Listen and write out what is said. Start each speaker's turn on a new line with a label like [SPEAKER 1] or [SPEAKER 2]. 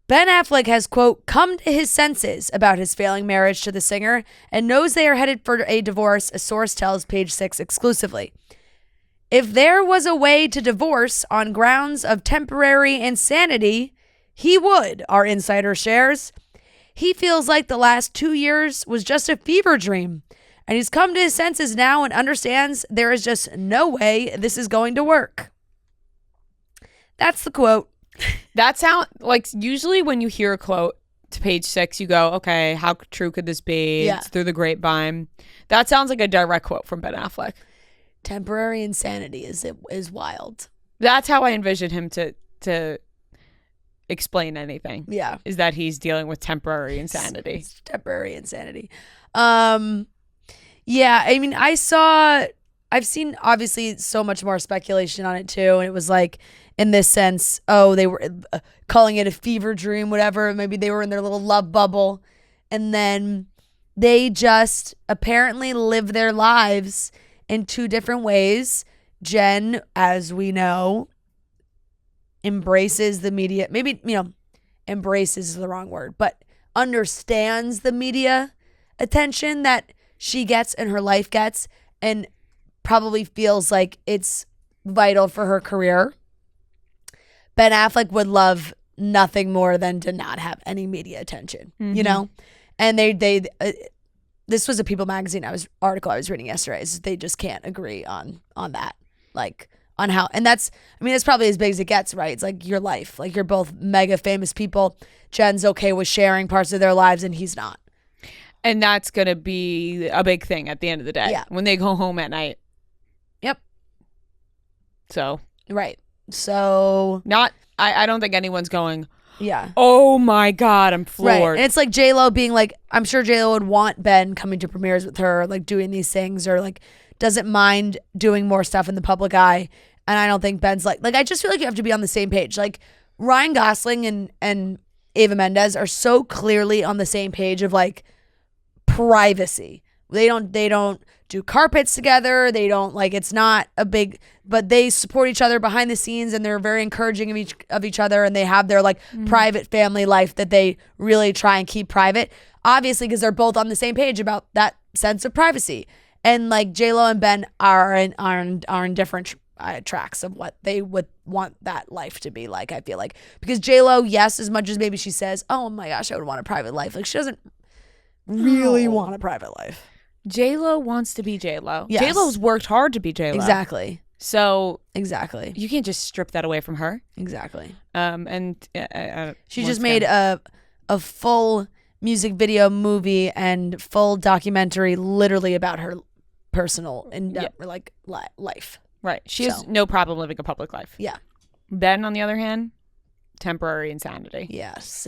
[SPEAKER 1] Ben Affleck has, quote, come to his senses about his failing marriage to the singer and knows they are headed for a divorce, a source tells Page Six exclusively. If there was a way to divorce on grounds of temporary insanity, he would, our insider shares. He feels like the last 2 years was just a fever dream, and he's come to his senses now and understands there is just no way this is going to work. That's the quote.
[SPEAKER 2] That sound like usually when you hear a quote to Page Six, you go, okay, how true could this be?
[SPEAKER 1] Yeah.
[SPEAKER 2] It's through the grapevine. That sounds like a direct quote from Ben Affleck.
[SPEAKER 1] Temporary insanity is wild.
[SPEAKER 2] That's how I envision him to explain anything.
[SPEAKER 1] Yeah.
[SPEAKER 2] Is that he's dealing with temporary insanity.
[SPEAKER 1] It's temporary insanity. Yeah, I mean, I've seen obviously so much more speculation on it too, and it was like, in this sense, oh, they were calling it a fever dream, whatever. Maybe they were in their little love bubble, and then they just apparently live their lives in two different ways. Jen, as we know, embraces the media. Maybe, embraces is the wrong word, but understands the media attention that she gets and her life gets, and probably feels like it's vital for her career. Ben Affleck would love nothing more than to not have any media attention, And they this was a People magazine article I was reading yesterday. Is they just can't agree on that, like on how, and that's probably as big as it gets, right? It's like your life, like you're both mega famous people. Jen's okay with sharing parts of their lives, and he's not.
[SPEAKER 2] And that's gonna be a big thing at the end of the day.
[SPEAKER 1] Yeah.
[SPEAKER 2] When they go home at night.
[SPEAKER 1] Yep.
[SPEAKER 2] So.
[SPEAKER 1] Right. So
[SPEAKER 2] I don't think anyone's going,
[SPEAKER 1] yeah,
[SPEAKER 2] oh my God, I'm floored.
[SPEAKER 1] Right. And it's like J-Lo being like, I'm sure J-Lo would want Ben coming to premieres with her, like doing these things, or like doesn't mind doing more stuff in the public eye. And I don't think Ben's like I just feel like you have to be on the same page. Like Ryan Gosling and Eva Mendes are so clearly on the same page of like privacy. They don't do carpets together. They don't, like, it's not a big, but they support each other behind the scenes, and they're very encouraging of each other, and they have their like private family life that they really try and keep private, obviously, because they're both on the same page about that sense of privacy. And like J-Lo and Ben are in different tracks of what they would want that life to be like, I feel like. Because J-Lo, yes, as much as maybe she says, oh my gosh, I would want a private life, like she doesn't really want a private life.
[SPEAKER 2] J-Lo wants to be J-Lo.
[SPEAKER 1] Yes.
[SPEAKER 2] J-Lo's worked hard to be J-Lo.
[SPEAKER 1] Exactly.
[SPEAKER 2] So
[SPEAKER 1] exactly,
[SPEAKER 2] you can't just strip that away from her.
[SPEAKER 1] Exactly.
[SPEAKER 2] And
[SPEAKER 1] she just made a full music video, movie, and full documentary, literally about her personal life.
[SPEAKER 2] Right. She has no problem living a public life.
[SPEAKER 1] Yeah.
[SPEAKER 2] Ben, on the other hand, temporary insanity.
[SPEAKER 1] Yes.